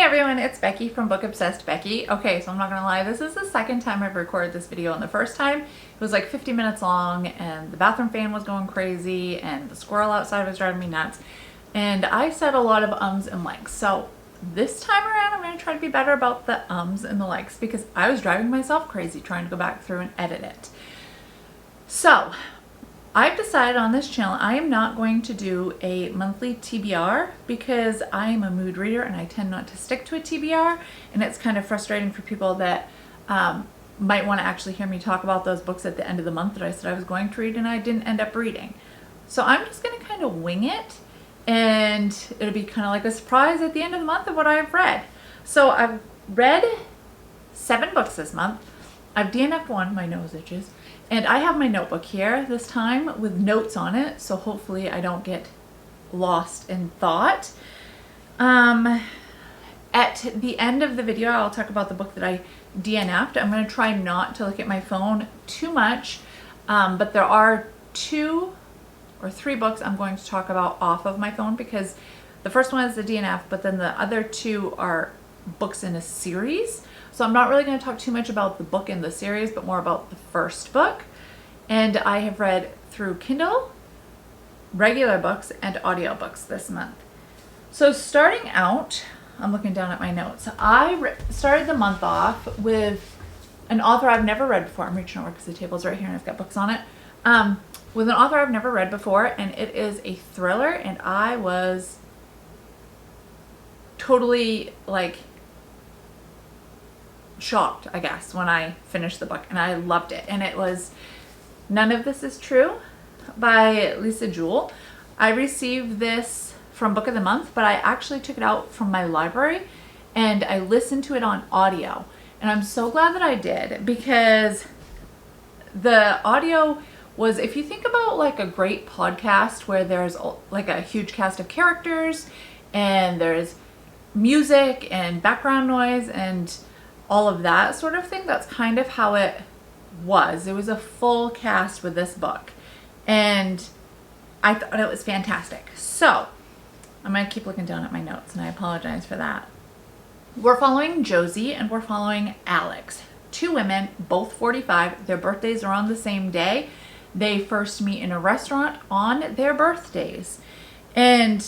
everyone, it's Becky from Book Obsessed Becky. Okay, so I'm not gonna lie, this is the second time I've recorded this video, and the first time it was like 50 minutes long and the bathroom fan was going crazy and the squirrel outside was driving me nuts, and I said a lot of ums and likes. So this time around I'm gonna try to be better about the ums and the likes because I was driving myself crazy trying to go back through and edit it. So I've decided on this channel I am not going to do a monthly TBR because I am a mood reader and I tend not to stick to a TBR, and it's kind of frustrating for people that might want to actually hear me talk about those books at the end of the month that I said I was going to read and I didn't end up reading. So I'm just going to kind of wing it, and it'll be kind of like a surprise at the end of the month of what I've read. So I've read 7 books this month. I've DNF'd one, my nose itches. And I have my notebook here this time with notes on it, so hopefully I don't get lost in thought. At the end of the video, I'll talk about the book that I DNF'd. I'm going to try not to look at my phone too much, but there are 2 or 3 books I'm going to talk about off of my phone because the first one is the DNF, but then the other 2 are books in a series. So I'm not really going to talk too much about the book in the series, but more about the first book. And I have read through Kindle, regular books, and audiobooks this month. So starting out, I'm looking down at my notes. I started the month off with an author I've never read before. I'm reaching over because the table's right here and I've got books on it. With an author I've never read before, and it is a thriller, and I was totally like shocked, I guess, when I finished the book, and I loved it. And it was None of This Is True by Lisa Jewell. I received this from Book of the Month, but I actually took it out from my library and I listened to it on audio, and I'm so glad that I did because the audio was, if you think about like a great podcast where there's like a huge cast of characters and there's music and background noise and all of that sort of thing, that's kind of how it was. It was a full cast with this book, and I thought it was fantastic. So I'm going to keep looking down at my notes, and I apologize for that. We're following Josie and we're following Alex. 2 women, both 45. Their birthdays are on the same day. They first meet in a restaurant on their birthdays, and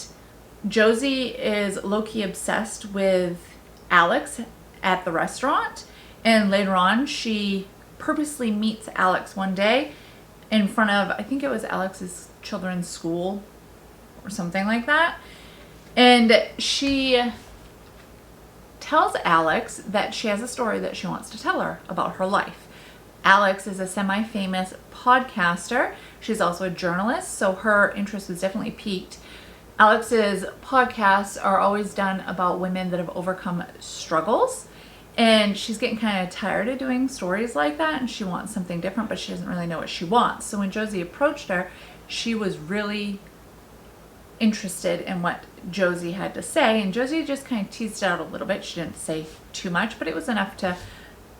Josie is low-key obsessed with Alex at the restaurant, and later on she purposely meets Alex one day in front of, I think it was Alex's children's school or something like that, and she tells Alex that she has a story that she wants to tell her about her life. Alex is a semi-famous podcaster. She's also a journalist, so her interest was definitely piqued. Alex's podcasts are always done about women that have overcome struggles, and she's getting kind of tired of doing stories like that, and she wants something different, but she doesn't really know what she wants. So when Josie approached her, she was really interested in what Josie had to say, and Josie just kind of teased it out a little bit. She didn't say too much, but it was enough to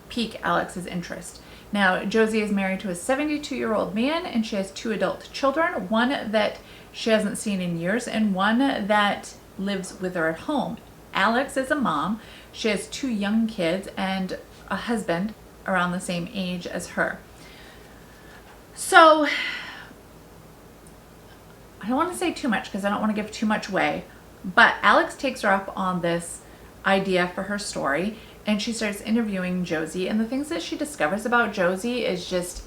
pique Alex's interest. Now, Josie is married to a 72-year-old man, and she has 2 adult children, one that she hasn't seen in years and one that lives with her at home. Alex is a mom. She has 2 young kids and a husband around the same age as her. So I don't want to say too much because I don't want to give too much away, but Alex takes her up on this idea for her story, and she starts interviewing Josie, and the things that she discovers about Josie is just,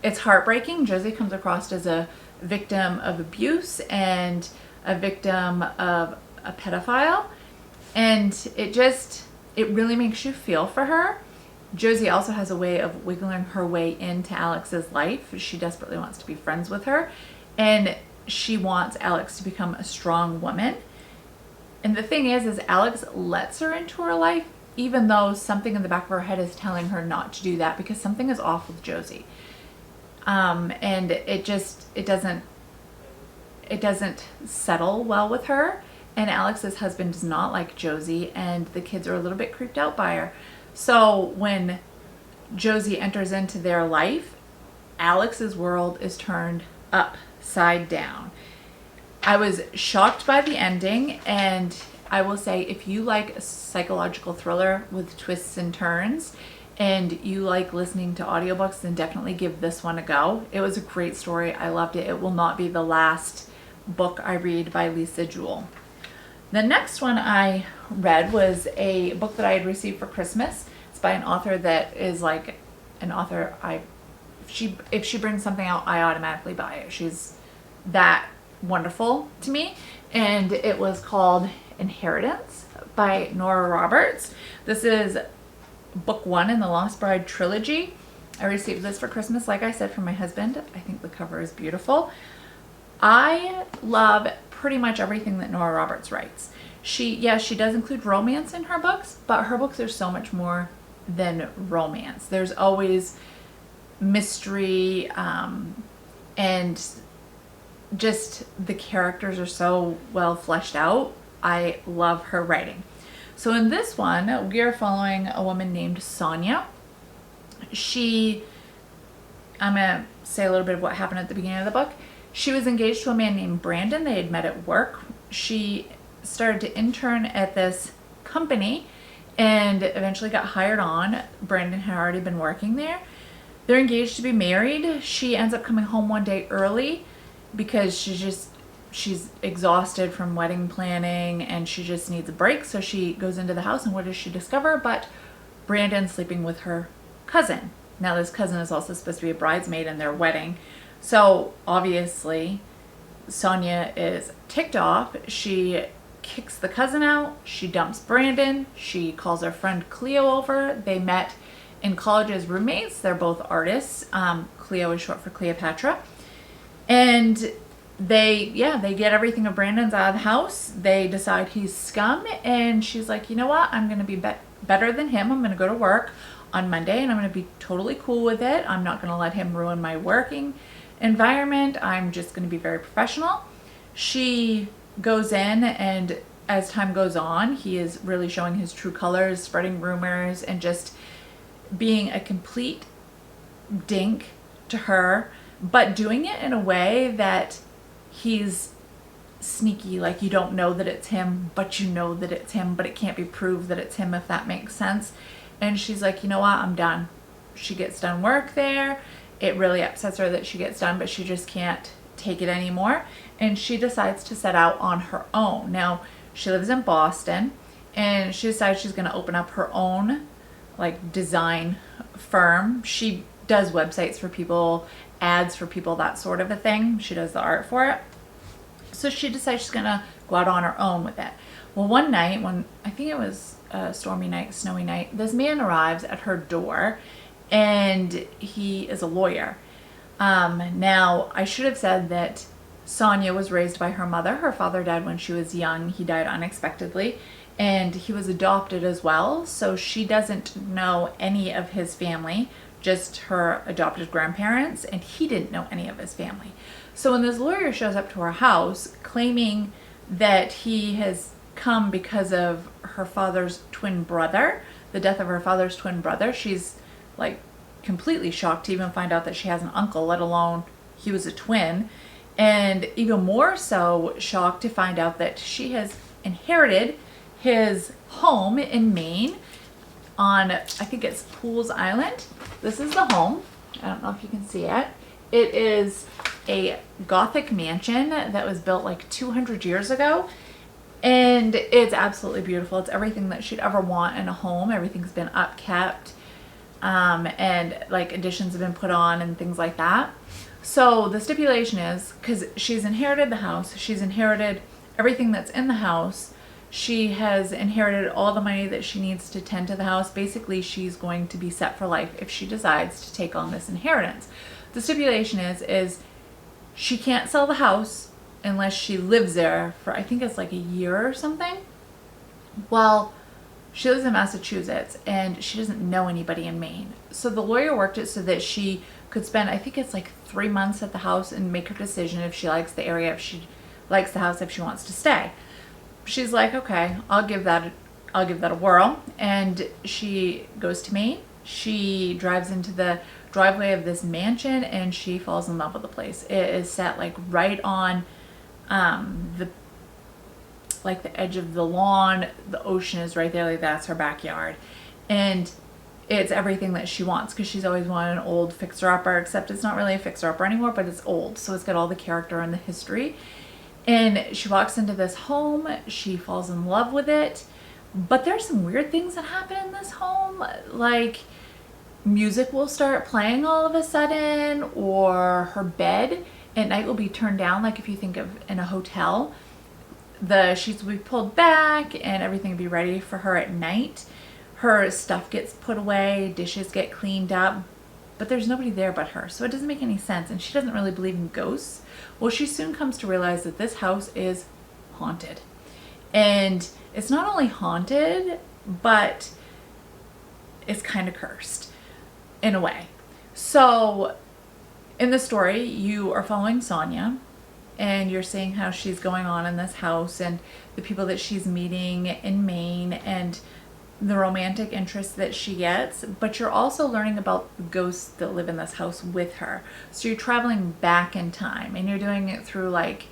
it's heartbreaking. Josie comes across as a victim of abuse and a victim of a pedophile, and it really makes you feel for her. Josie also has a way of wiggling her way into Alex's life. She desperately wants to be friends with her, and she wants Alex to become a strong woman. And the thing is Alex lets her into her life, even though something in the back of her head is telling her not to do that because something is off with Josie. And it doesn't settle well with her, and Alex's husband does not like Josie, and the kids are a little bit creeped out by her. So when Josie enters into their life, Alex's world is turned upside down. I was shocked by the ending, and I will say if you like a psychological thriller with twists and turns and you like listening to audiobooks, then definitely give this one a go. It was a great story. I loved it. It will not be the last book I read by Lisa Jewell. The next one I read was a book that I had received for Christmas. It's by an author that is like an author if she brings something out, I automatically buy it. She's that wonderful to me. And it was called Inheritance by Nora Roberts. This is book 1 in the Lost Bride trilogy. I received this for Christmas, like I said, from my husband. I think the cover is beautiful. I love pretty much everything that Nora Roberts writes. She does include romance in her books, but her books are so much more than romance. There's always mystery, and just the characters are so well fleshed out. I love her writing. So in this one, we are following a woman named Sonia. I'm going to say a little bit of what happened at the beginning of the book. She was engaged to a man named Brandon. They had met at work. She started to intern at this company and eventually got hired on. Brandon had already been working there. They're engaged to be married. She ends up coming home one day early because she's exhausted from wedding planning and she just needs a break. So she goes into the house, and what does she discover? But Brandon sleeping with her cousin. Now this cousin is also supposed to be a bridesmaid in their wedding. So obviously Sonia is ticked off. She kicks the cousin out. She dumps Brandon. She calls her friend Cleo over. They met in college as roommates. They're both artists. Cleo is short for Cleopatra. And they get everything of Brandon's out of the house. They decide he's scum, and she's like, you know what? I'm going to be better than him. I'm going to go to work on Monday, and I'm going to be totally cool with it. I'm not going to let him ruin my working environment. I'm just going to be very professional. She goes in, and as time goes on, he is really showing his true colors, spreading rumors, and just being a complete dink to her, but doing it in a way that he's sneaky. Like, you don't know that it's him, but you know that it's him, but it can't be proved that it's him, if that makes sense. And she's like, you know what? I'm done. She gets done work there. It really upsets her that she gets done, but she just can't take it anymore. And she decides to set out on her own. Now, she lives in Boston, and she decides she's going to open up her own like design firm. She does websites for people, ads for people, that sort of a thing. She does the art for it. So she decides she's going to go out on her own with it. Well, one night, when I think it was a stormy night, snowy night, this man arrives at her door, and he is a lawyer. Now, I should have said that Sonia was raised by her mother. Her father died when she was young. He died unexpectedly, and he was adopted as well. So she doesn't know any of his family, just her adopted grandparents, and he didn't know any of his family. So when this lawyer shows up to her house claiming that he has come because of her father's twin brother, the death of her father's twin brother, she's like completely shocked to even find out that she has an uncle, let alone he was a twin, and even more so shocked to find out that she has inherited his home in Maine on, I think it's Pools Island. This is the home. I don't know if you can see it. It is a Gothic mansion that was built like 200 years ago. And it's absolutely beautiful. It's everything that she'd ever want in a home. Everything's been upkept. And like additions have been put on and things like that. So the stipulation is, because she's inherited the house, she's inherited everything that's in the house, she has inherited all the money that she needs to tend to the house. Basically, she's going to be set for life if she decides to take on this inheritance. The stipulation is she can't sell the house unless she lives there for, I think it's like a year or something. Well, she lives in Massachusetts and she doesn't know anybody in Maine. So the lawyer worked it so that she could spend, I think it's like 3 months at the house and make her decision if she likes the area, if she likes the house, if she wants to stay. She's like, okay, I'll give that a whirl. And she goes to Maine. She drives into the driveway of this mansion and she falls in love with the place. It is set like right on it's like the edge of the lawn, the ocean is right there, like that's her backyard. And it's everything that she wants, because she's always wanted an old fixer-upper, except it's not really a fixer-upper anymore, but it's old, so it's got all the character and the history. And she walks into this home, she falls in love with it, but there's some weird things that happen in this home, like music will start playing all of a sudden, or her bed at night will be turned down, like if you think of in a hotel, the sheets will be pulled back and everything will be ready for her at night. Her stuff gets put away, dishes get cleaned up, but there's nobody there but her, so it doesn't make any sense, and she doesn't really believe in ghosts. Well, she soon comes to realize that this house is haunted. And it's not only haunted, but it's kind of cursed in a way. So in the story, you are following Sonia, and you're seeing how she's going on in this house and the people that she's meeting in Maine and the romantic interest that she gets, but you're also learning about the ghosts that live in this house with her. So you're traveling back in time, and you're doing it through like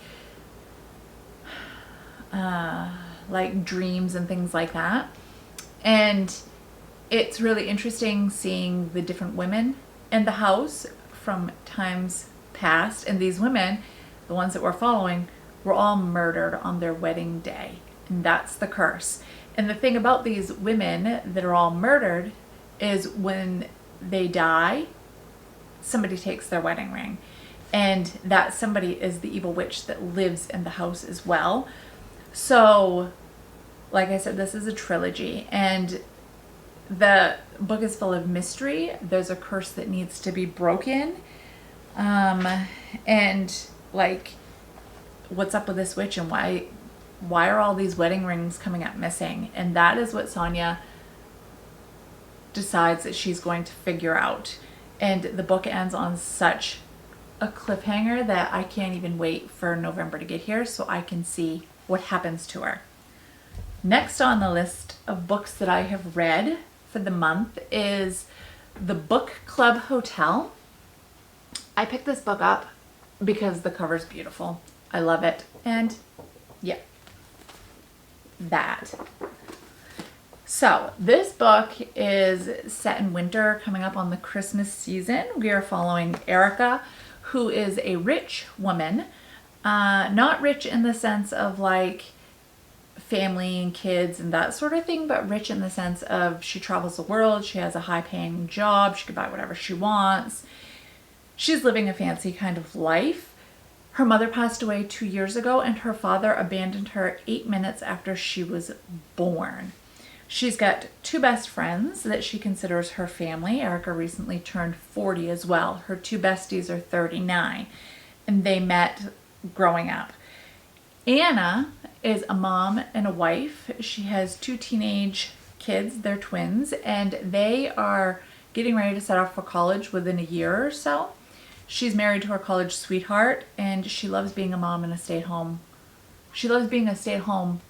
dreams and things like that. And it's really interesting seeing the different women in the house from times past. And these women, the ones that we're following, were all murdered on their wedding day. And that's the curse. And the thing about these women that are all murdered is when they die, somebody takes their wedding ring. And that somebody is the evil witch that lives in the house as well. So, like I said, this is a trilogy. And the book is full of mystery. There's a curse that needs to be broken. And, like, what's up with this witch, and why are all these wedding rings coming up missing? And that is what Sonia decides that she's going to figure out. And the book ends on such a cliffhanger that I can't even wait for November to get here so I can see what happens to her. Next on the list of books that I have read for the month is The Book Club Hotel. I picked this book up because the cover's beautiful. I love it. And yeah, that. So this book is set in winter, coming up on the Christmas season. We are following Erica, who is a rich woman. Not rich in the sense of like family and kids and that sort of thing, but rich in the sense of she travels the world, she has a high-paying job, she can buy whatever she wants. She's living a fancy kind of life. Her mother passed away 2 years ago, and her father abandoned her 8 minutes after she was born. She's got 2 best friends that she considers her family. Erica recently turned 40 as well. Her 2 besties are 39, and they met growing up. Anna is a mom and a wife. She has 2 teenage kids. They're twins, and they are getting ready to set off for college within a year or so. She's married to her college sweetheart, and she loves being a mom and a stay-at-home. She loves being a stay-at-home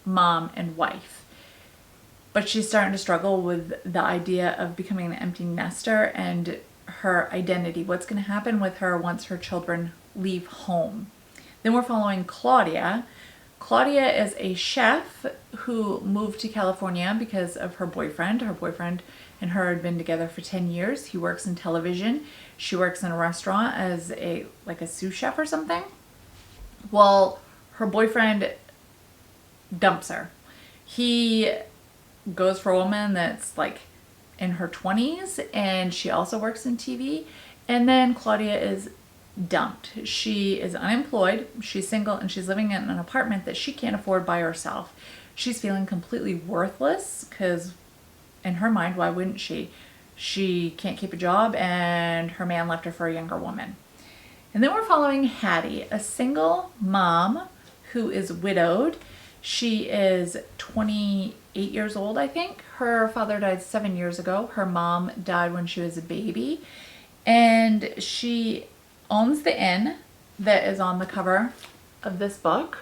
mom and wife. But she's starting to struggle with the idea of becoming an empty nester and her identity. What's going to happen with her once her children leave home? Then we're following Claudia. Claudia is a chef who moved to California because of her boyfriend. Her boyfriend and her had been together for 10 years. He works in television. She works in a restaurant as a sous chef or something. Well, her boyfriend dumps her. He goes for a woman that's like in her 20s, and she also works in TV. And then Claudia is dumped. She is unemployed, she's single, and she's living in an apartment that she can't afford by herself. She's feeling completely worthless because in her mind, why wouldn't she? She can't keep a job, and her man left her for a younger woman. And then we're following Hattie, a single mom who is widowed. She is 28 years old, I think. Her father died 7 years ago. Her mom died when she was a baby. And she owns the inn that is on the cover of this book.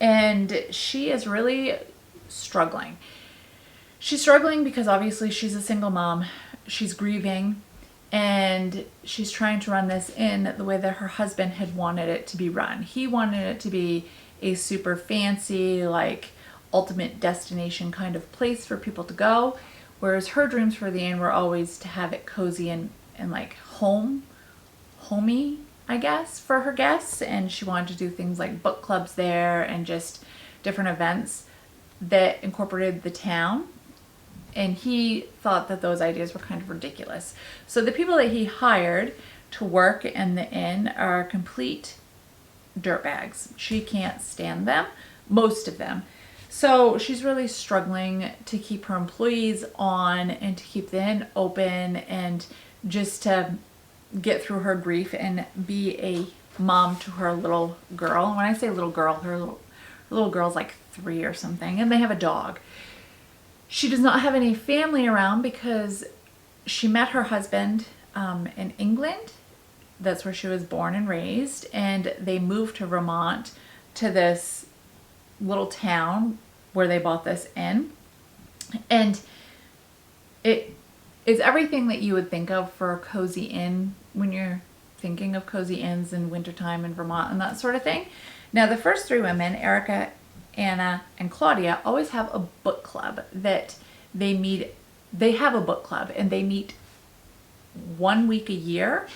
And she is really struggling. She's struggling because obviously she's a single mom. She's grieving, and she's trying to run this inn the way that her husband had wanted it to be run. He wanted it to be a super fancy, like ultimate destination kind of place for people to go. Whereas her dreams for the inn were always to have it cozy and like homey, I guess, for her guests. And she wanted to do things like book clubs there and just different events that incorporated the town. And he thought that those ideas were kind of ridiculous. So the people that he hired to work in the inn are complete dirtbags. She can't stand them, most of them. So she's really struggling to keep her employees on and to keep the inn open and just to get through her grief and be a mom to her little girl. And when I say little girl, her little girl's like 3 or something, and they have a dog. She does not have any family around because she met her husband in England. That's where she was born and raised, and they moved to Vermont to this little town where they bought this inn. And it is everything that you would think of for a cozy inn when you're thinking of cozy inns in wintertime in Vermont and that sort of thing. Now, the first 3 women, Erica, Anna, and Claudia, always have a book club that they meet. They have a book club and they meet 1 week a year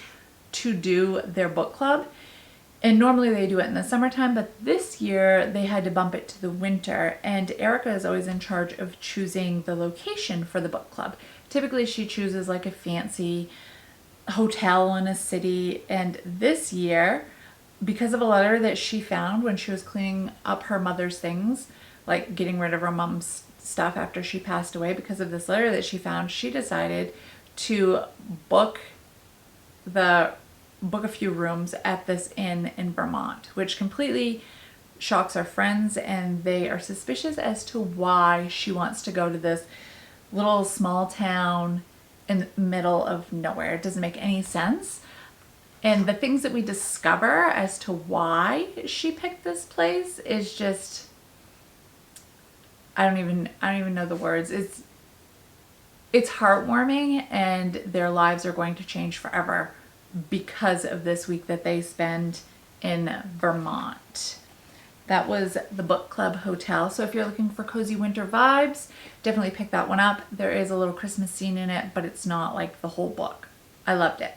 to do their book club. And normally they do it in the summertime, but this year they had to bump it to the winter. And Erica is always in charge of choosing the location for the book club. Typically she chooses like a fancy hotel in a city. And this year, because of a letter that she found when she was cleaning up her mother's things, like getting rid of her mom's stuff after she passed away, because of this letter that she found, she decided to book a few rooms at this inn in Vermont, which completely shocks our friends, and they are suspicious as to why she wants to go to this little small town in the middle of nowhere. It doesn't make any sense. And the things that we discover as to why she picked this place is just, I don't even know the words. It's heartwarming, and their lives are going to change forever because of this week that they spend in Vermont. That was the Book Club Hotel. So if you're looking for cozy winter vibes, definitely pick that one up. There is a little Christmas scene in it, but it's not like the whole book. I loved it.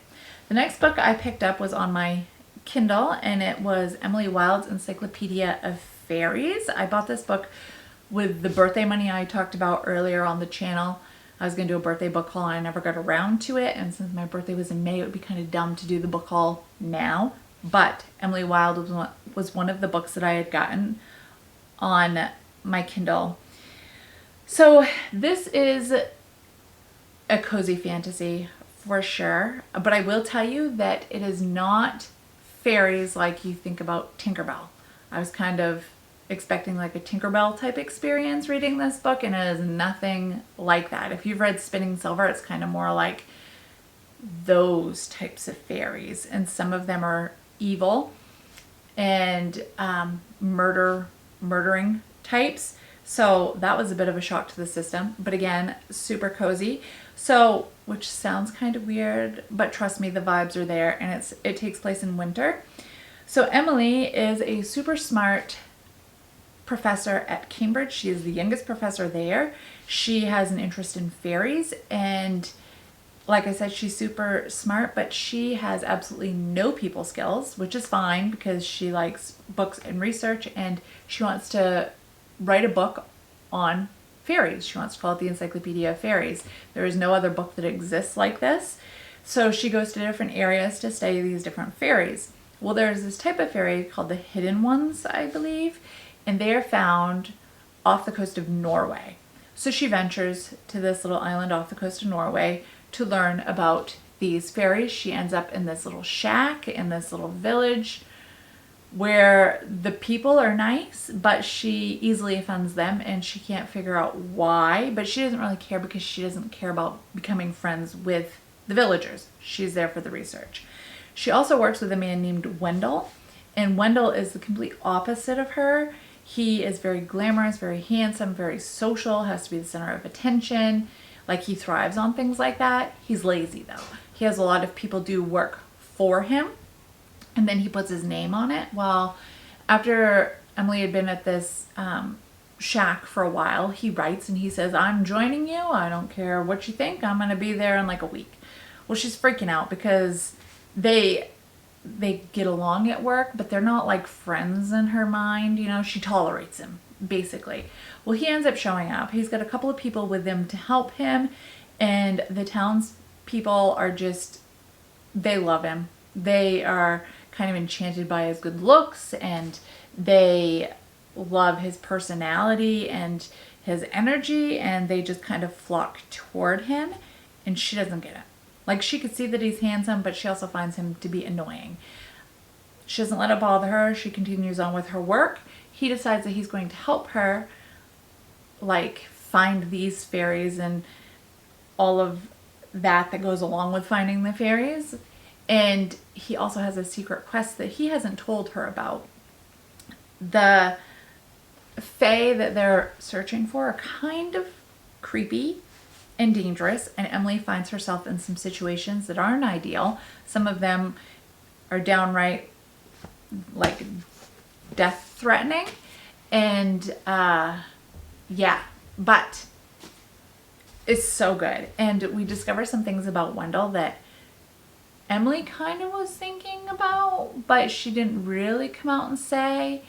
The next book I picked up was on my Kindle, and it was Emily Wilde's Encyclopedia of Fairies. I bought this book with the birthday money I talked about earlier on the channel. I was going to do a birthday book haul and I never got around to it, and since my birthday was in May, it would be kind of dumb to do the book haul now. But Emily Wilde was one of the books that I had gotten on my Kindle. So this is a cozy fantasy for sure, but I will tell you that it is not fairies like you think about Tinkerbell. I was kind of expecting like a Tinkerbell type experience reading this book, and it is nothing like that. If you've read Spinning Silver, it's kind of more like those types of fairies, and some of them are evil and murdering types. So that was a bit of a shock to the system, but again, super cozy. So, which sounds kind of weird, but trust me, the vibes are there, and it takes place in winter. So Emily is a super smart professor at Cambridge. She is the youngest professor there. She has an interest in fairies, and like I said, she's super smart, but she has absolutely no people skills, which is fine because she likes books and research, and she wants to write a book on fairies. She wants to call it the Encyclopedia of Fairies. There is no other book that exists like this. So she goes to different areas to study these different fairies. Well, there's this type of fairy called the Hidden Ones, I believe, and they are found off the coast of Norway. So she ventures to this little island off the coast of Norway to learn about these fairies. She ends up in this little shack in this little village where the people are nice, but she easily offends them, and she can't figure out why. But she doesn't really care because she doesn't care about becoming friends with the villagers. She's there for the research. She also works with a man named Wendell, and Wendell is the complete opposite of her. He is very glamorous, very handsome, very social, has to be the center of attention. Like, he thrives on things like that. He's lazy though. He has a lot of people do work for him, and then he puts his name on it. Well, after Emily had been at this shack for a while. He writes and he says, I'm joining you. I don't care what you think. I'm going to be there in like a week. Well, she's freaking out because they get along at work, but they're not like friends in her mind. You know, she tolerates him, basically. Well, he ends up showing up. He's got a couple of people with him to help him, and the townspeople are just, they love him. They are kind of enchanted by his good looks, and they love his personality and his energy, and they just kind of flock toward him, and she doesn't get it. Like, she could see that he's handsome, but she also finds him to be annoying. She doesn't let it bother her. She continues on with her work. He decides that he's going to help her, like, find these fairies and all of that goes along with finding the fairies. And he also has a secret quest that he hasn't told her about. The fae that they're searching for are kind of creepy and dangerous, and Emily finds herself in some situations that aren't ideal. Some of them are downright like death threatening, and yeah, but it's so good. And we discover some things about Wendell that Emily kind of was thinking about, but she didn't really come out and say.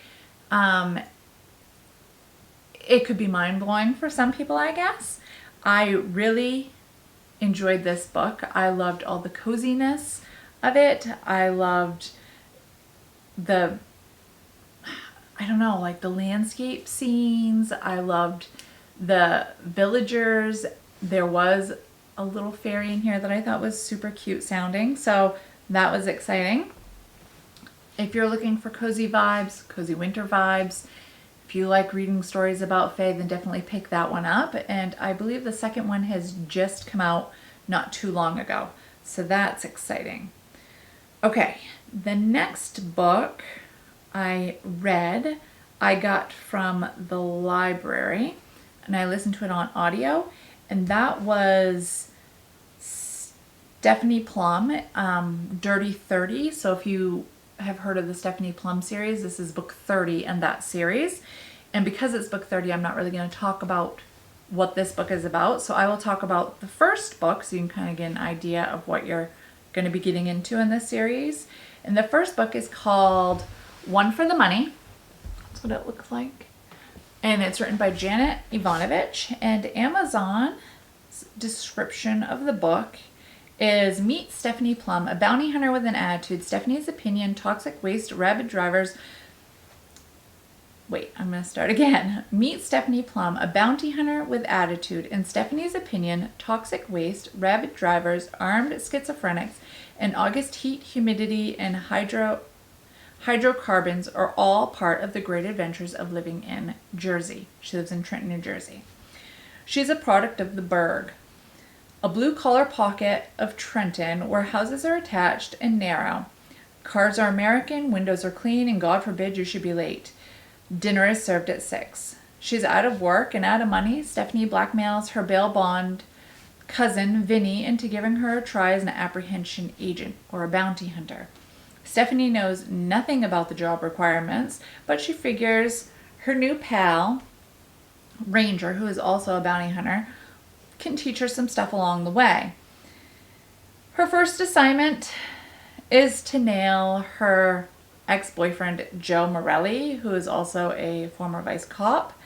It could be mind-blowing for some people, I guess. I really enjoyed this book. I loved all the coziness of it. I loved the, I don't know, like the landscape scenes. I loved the villagers. There was a little fairy in here that I thought was super cute sounding, so that was exciting. If you're looking for cozy vibes, cozy winter vibes, if you like reading stories about fae, then definitely pick that one up. And I believe the second one has just come out not too long ago, so that's exciting. Okay, the next book I read, I got from the library, and I listened to it on audio, and that was Stephanie Plum, Dirty 30. So if you have heard of the Stephanie Plum series, this is book 30 in that series. And because it's book 30, I'm not really going to talk about what this book is about. So I will talk about the first book so you can kind of get an idea of what you're going to be getting into in this series. And the first book is called One for the Money. That's what it looks like. And it's written by Janet Ivanovich. And Amazon's description of the book is Meet Stephanie Plum, a bounty hunter with an attitude. Stephanie's opinion, toxic waste, rabid drivers. Wait, I'm going to start again. Meet Stephanie Plum, a bounty hunter with attitude. In Stephanie's opinion, toxic waste, rabid drivers, armed schizophrenics, and August heat, humidity, and hydrocarbons are all part of the great adventures of living in Jersey. She lives in Trenton, New Jersey. She's a product of the burg, a blue-collar pocket of Trenton where houses are attached and narrow. Cars are American, windows are clean, and God forbid you should be late. Dinner is served at 6. She's out of work and out of money. Stephanie blackmails her bail bond cousin, Vinny, into giving her a try as an apprehension agent or a bounty hunter. Stephanie knows nothing about the job requirements, but she figures her new pal, Ranger, who is also a bounty hunter, can teach her some stuff along the way. Her first assignment is to nail her ex-boyfriend Joe Morelli, who is also a former vice cop,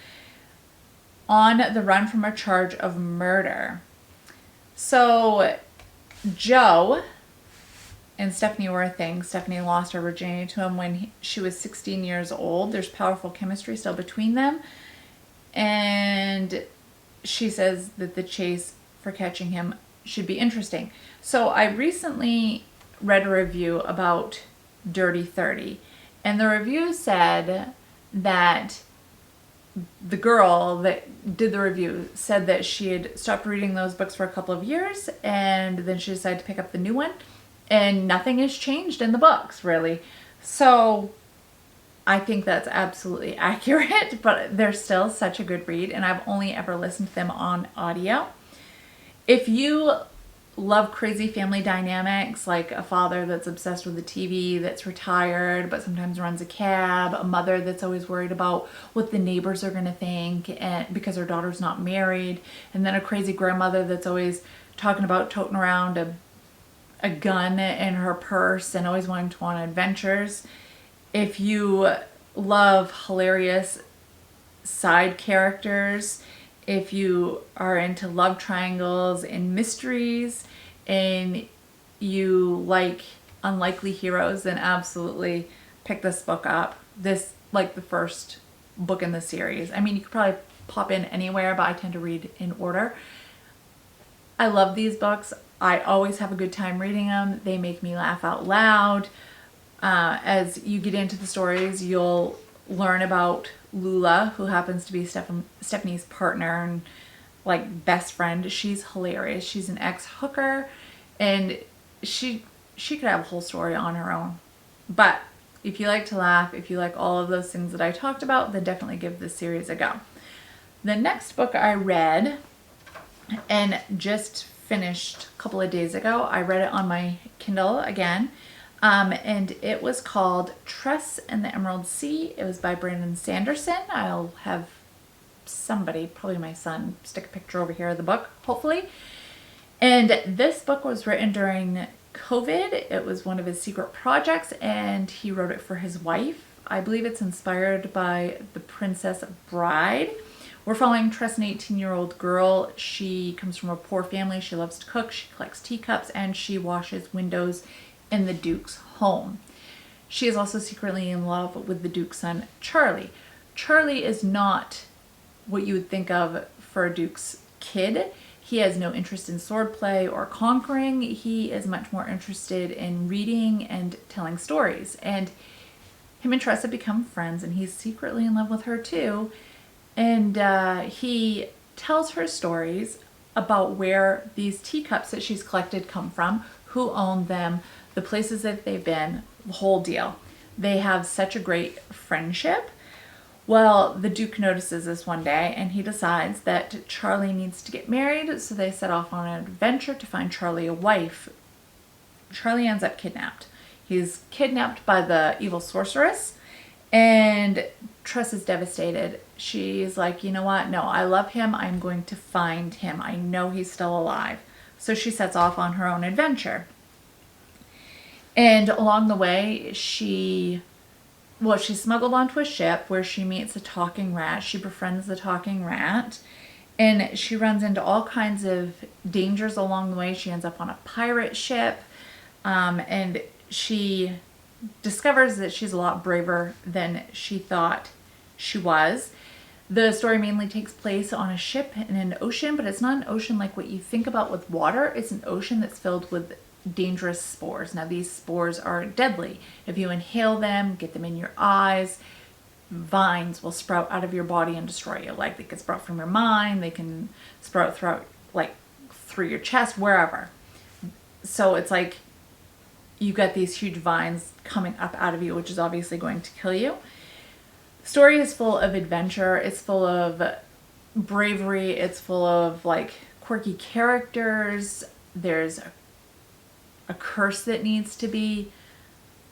on the run from a charge of murder. So Joe and Stephanie were a thing. Stephanie lost her virginity to him when she was 16 years old. There's powerful chemistry still between them. And she says that the chase for catching him should be interesting. So I recently read a review about Dirty 30, and the review said that the girl that did the review said that she had stopped reading those books for a couple of years, and then she decided to pick up the new one, and nothing has changed in the books, really. So I think that's absolutely accurate, but they're still such a good read, and I've only ever listened to them on audio. If you love crazy family dynamics, like a father that's obsessed with the TV that's retired but sometimes runs a cab, a mother that's always worried about what the neighbors are going to think and because her daughter's not married, and then a crazy grandmother that's always talking about toting around a gun in her purse and always wanting to go on adventures. If you love hilarious side characters, if you are into love triangles and mysteries, and you like unlikely heroes, then absolutely pick this book up. This, like the first book in the series. I mean, you could probably pop in anywhere, but I tend to read in order. I love these books. I always have a good time reading them. They make me laugh out loud. As you get into the stories, you'll learn about Lula, who happens to be Stephanie's partner and like best friend. She's hilarious. She's an ex-hooker, and she could have a whole story on her own. But if you like to laugh, if you like all of those things that I talked about, then definitely give this series a go. The next book I read and just finished a couple of days ago, I read it on my Kindle again. And it was called Tress and the Emerald Sea. It was by Brandon Sanderson. I'll have somebody, probably my son, stick a picture over here of the book, hopefully. And this book was written during COVID. It was one of his secret projects, and he wrote it for his wife. I believe it's inspired by The Princess Bride. We're following Tress, an 18-year-old girl. She comes from a poor family. She loves to cook. She collects teacups, and she washes windows in the Duke's home. She is also secretly in love with the Duke's son, Charlie. Charlie is not what you would think of for a Duke's kid. He has no interest in swordplay or conquering. He is much more interested in reading and telling stories. And him and Tress have become friends, and he's secretly in love with her too. And he tells her stories about where these teacups that she's collected come from, who owned them, the places that they've been, the whole deal. They have such a great friendship. Well, the Duke notices this one day, and he decides that Charlie needs to get married, so they set off on an adventure to find Charlie a wife. Charlie ends up kidnapped. He's kidnapped by the evil sorceress, and Tress is devastated. She's like, you know what? No, I love him. I'm going to find him. I know he's still alive. So she sets off on her own adventure. And along the way, she's smuggled onto a ship where she meets a talking rat. She befriends the talking rat, and she runs into all kinds of dangers along the way. She ends up on a pirate ship, and she discovers that she's a lot braver than she thought she was. The story mainly takes place on a ship in an ocean, but it's not an ocean like what you think about with water. It's an ocean that's filled with dangerous spores. Now, these spores are deadly. If you inhale them, get them in your eyes, vines will sprout out of your body and destroy you. Like, they can sprout from your mind, they can sprout throughout, like through your chest, wherever. So it's like you got these huge vines coming up out of you, which is obviously going to kill you. The story is full of adventure. It's full of bravery. It's full of like quirky characters. There's a curse that needs to be,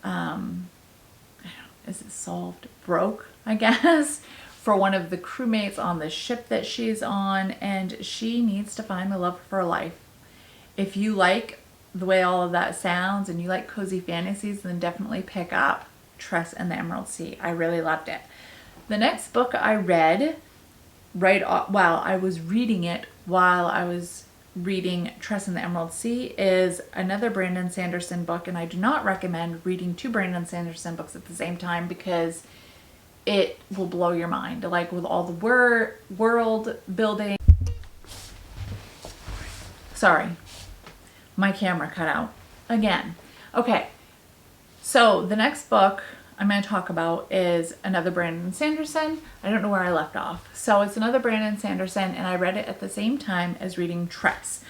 is it solved? Broke, I guess, for one of the crewmates on the ship that she's on, and she needs to find the love of her life. If you like the way all of that sounds and you like cozy fantasies, then definitely pick up Tress and the Emerald Sea. I really loved it. The next book I read I was reading it while I was reading Tress and the Emerald Sea is another Brandon Sanderson book, and I do not recommend reading two Brandon Sanderson books at the same time because it will blow your mind. Like, with all the world building. Sorry, my camera cut out again. Okay, so the next book I'm going to talk about is another Brandon Sanderson. I don't know where I left off. So it's another Brandon Sanderson, and I read it at the same time as reading Tress.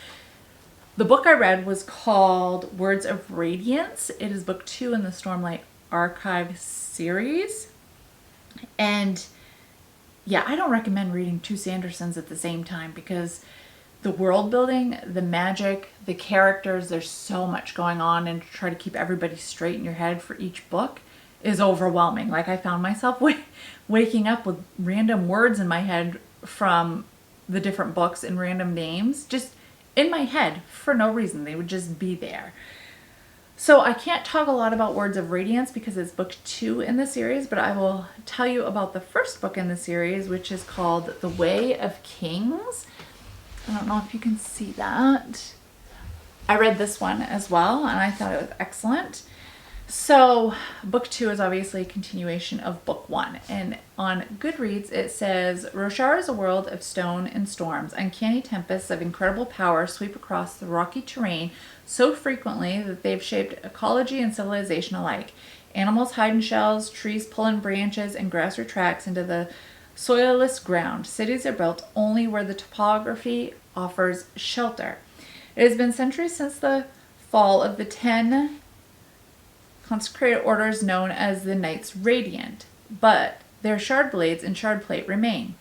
The book I read was called Words of Radiance. It is book 2 in the Stormlight Archive series. And yeah, I don't recommend reading two Sandersons at the same time because the world building, the magic, the characters, there's so much going on, and to try to keep everybody straight in your head for each book is overwhelming. Like, I found myself waking up with random words in my head from the different books and random names just in my head for no reason. They would just be there. So I can't talk a lot about Words of Radiance because it's book 2 in the series, but I will tell you about the first book in the series, which is called The Way of Kings. I don't know if you can see that. I read this one as well, and I thought it was excellent. So book 2 is obviously a continuation of book 1. And on Goodreads, it says, Roshar is a world of stone and storms. Uncanny tempests of incredible power sweep across the rocky terrain so frequently that they've shaped ecology and civilization alike. Animals hide in shells, trees pull in branches, and grass retracts into the soilless ground. Cities are built only where the topography offers shelter. It has been centuries since the fall of the 10 consecrated orders known as the Knights Radiant, but their shard blades and shard plate remain.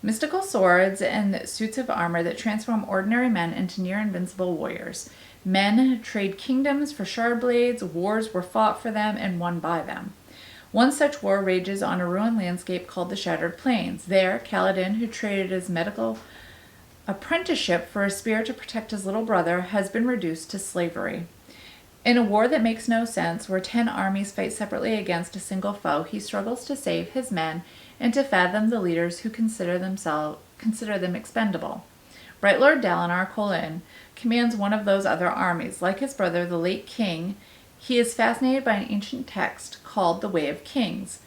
Mystical swords and suits of armor that transform ordinary men into near invincible warriors. Men trade kingdoms for shard blades, wars were fought for them and won by them. One such war rages on a ruined landscape called the Shattered Plains. There, Kaladin, who traded his medical apprenticeship for a spear to protect his little brother, has been reduced to slavery. In a war that makes no sense, where 10 armies fight separately against a single foe, he struggles to save his men and to fathom the leaders who consider them expendable. Bright Lord Dalinar Kholin commands one of those other armies. Like his brother, the late king, he is fascinated by an ancient text called The Way of Kings.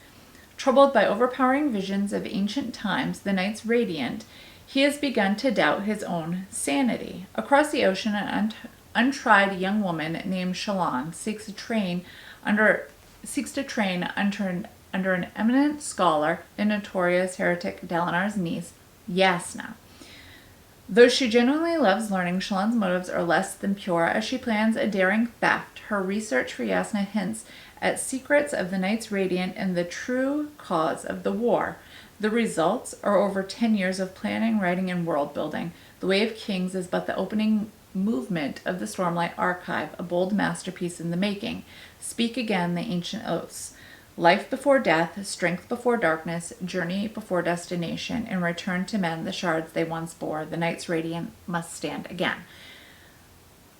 Troubled by overpowering visions of ancient times, the Knights Radiant, he has begun to doubt his own sanity. Across the ocean, an untried young woman named Shallan seeks to train under an eminent scholar and notorious heretic, Dalinar's niece, Yasna. Though she genuinely loves learning, Shallan's motives are less than pure. As she plans a daring theft, her research for Yasna hints at secrets of the Knights Radiant and the true cause of the war. The results are over 10 years of planning, writing, and world building. The Way of Kings is but the opening movement of the Stormlight Archive, a bold masterpiece in the making. Speak again the ancient oaths. Life before death, strength before darkness, journey before destination, and return to men the shards they once bore. The Knights Radiant must stand again.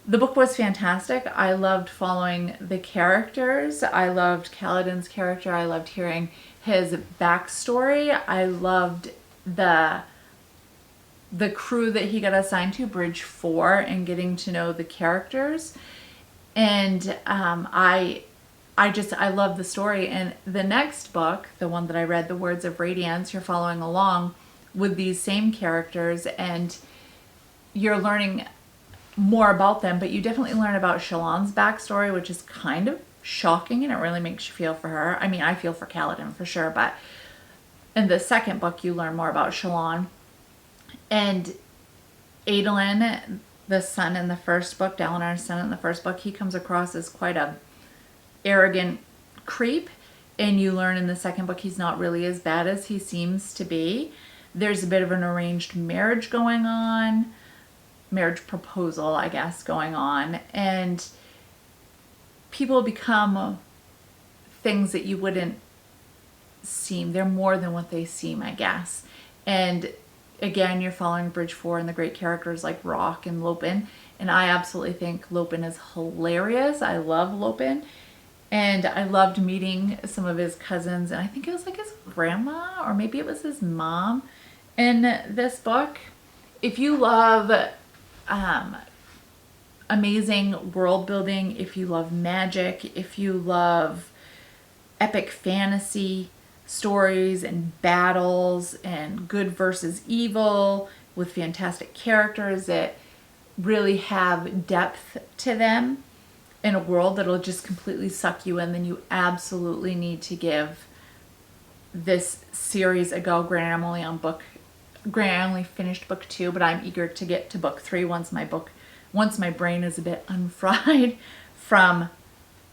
The book was fantastic. I loved following the characters. I loved Kaladin's character. I loved hearing his backstory. I loved the crew that he got assigned to, Bridge 4, and getting to know the characters. And I love the story. And the next book, the one that I read, The Words of Radiance, you're following along with these same characters and you're learning more about them, but you definitely learn about Shallan's backstory, which is kind of shocking and it really makes you feel for her. I mean, I feel for Kaladin for sure, but in the second book you learn more about Shallan. And Adolin, the son in the first book, Dalinar's son in the first book, he comes across as quite a arrogant creep, and you learn in the second book he's not really as bad as he seems to be. There's a bit of an arranged marriage going on, marriage proposal, I guess, going on, and people become things that you wouldn't seem. They're more than what they seem, I guess. And again, you're following Bridge 4 and the great characters like Rock and Lopin, and I absolutely think Lopin is hilarious. I love Lopin. And I loved meeting some of his cousins, and I think it was like his grandma, or maybe it was his mom in this book. If you love amazing world building, if you love magic, if you love epic fantasy stories and battles and good versus evil with fantastic characters that really have depth to them, in a world that'll just completely suck you in, then you absolutely need to give this series a go. Granted, I only finished book 2, but I'm eager to get to book 3 once my brain is a bit unfried from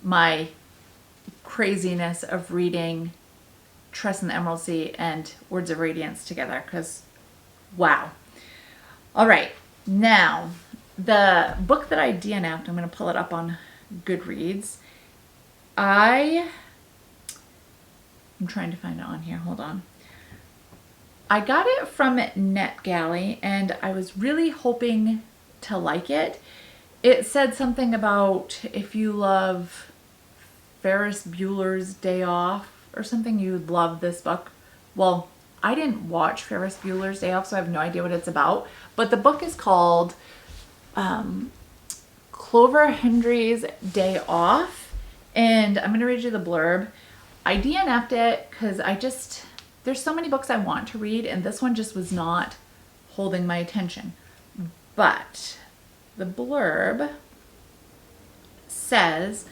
my craziness of reading Tress and the Emerald Sea and Words of Radiance together, because wow. All right, Now, the book that I DNF'd, I'm going to pull it up on Goodreads. I'm trying to find it on here. Hold on. I got it from NetGalley, and I was really hoping to like it. It said something about if you love Ferris Bueller's Day Off or something, you'd love this book. Well, I didn't watch Ferris Bueller's Day Off, so I have no idea what it's about. But the book is called Clover Henry's Day Off. And I'm going to read you the blurb. I DNF'd it because there's so many books I want to read, and this one just was not holding my attention. But the blurb says,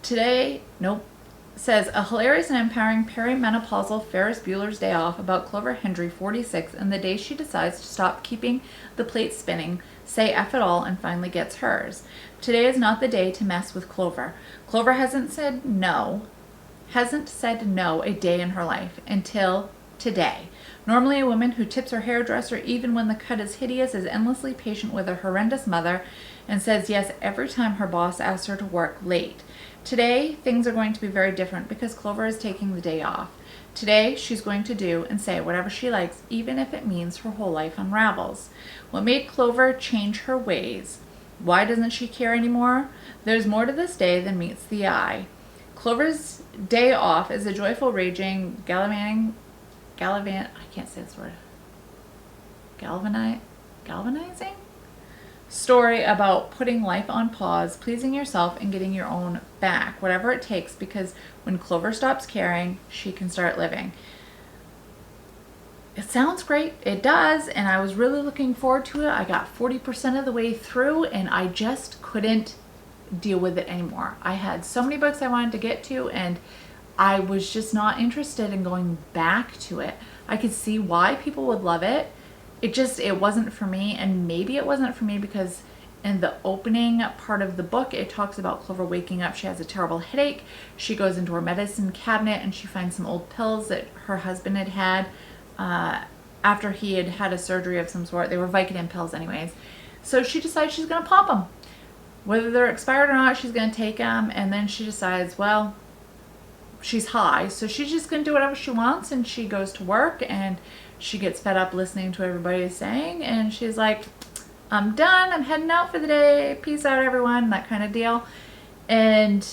says a hilarious and empowering perimenopausal Ferris Bueller's Day Off about Clover Hendry, 46, and the day she decides to stop keeping the plate spinning, say F it all, and finally gets hers. Today is not the day to mess with Clover. Clover hasn't said no a day in her life until today. Normally a woman who tips her hairdresser even when the cut is hideous, is endlessly patient with a horrendous mother, and says yes every time her boss asks her to work late. Today, things are going to be very different because Clover is taking the day off. Today, she's going to do and say whatever she likes, even if it means her whole life unravels. What made Clover change her ways? Why doesn't she care anymore? There's more to this day than meets the eye. Clover's day off is a joyful, raging, galvanizing story about putting life on pause, pleasing yourself, and getting your own back, whatever it takes, because when Clover stops caring, she can start living. It sounds great. It does, and I was really looking forward to it. I got 40% of the way through, and I just couldn't deal with it anymore. I had so many books I wanted to get to, and I was just not interested in going back to it. I could see why people would love it. It wasn't for me, and maybe it wasn't for me because in the opening part of the book, it talks about Clover waking up. She has a terrible headache. She goes into her medicine cabinet and she finds some old pills that her husband had after he had had a surgery of some sort. They were Vicodin pills anyways. So she decides she's going to pop them. Whether they're expired or not, she's going to take them, and then she decides, well, she's high, so she's just going to do whatever she wants, and she goes to work, and she gets fed up listening to what everybody is saying, and she's like, I'm done, I'm heading out for the day, peace out everyone, that kind of deal. And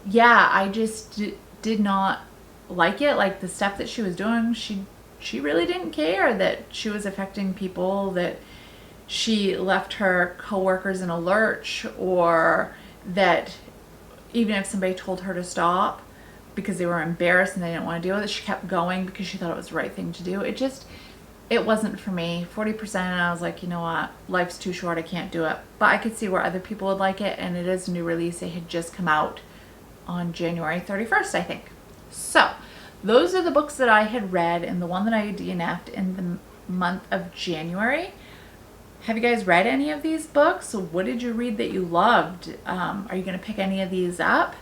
yeah, I just did not like it. Like the stuff that she was doing, she really didn't care that she was affecting people, that she left her coworkers in a lurch, or that even if somebody told her to stop because they were embarrassed and they didn't want to deal with it, she kept going because she thought it was the right thing to do. It wasn't for me. 40%, and I was like, you know what, life's too short, I can't do it. But I could see where other people would like it, and it is a new release. It had just come out on January 31st, I think. So those are the books that I had read, and the one that I DNF'd in the month of January. Have you guys read any of these books? What did you read that you loved? Are you going to pick any of these up?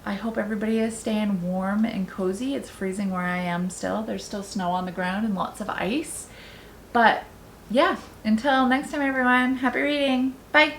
I hope everybody is staying warm and cozy. It's freezing where I am still. There's still snow on the ground and lots of ice. But yeah, until next time everyone, happy reading. Bye.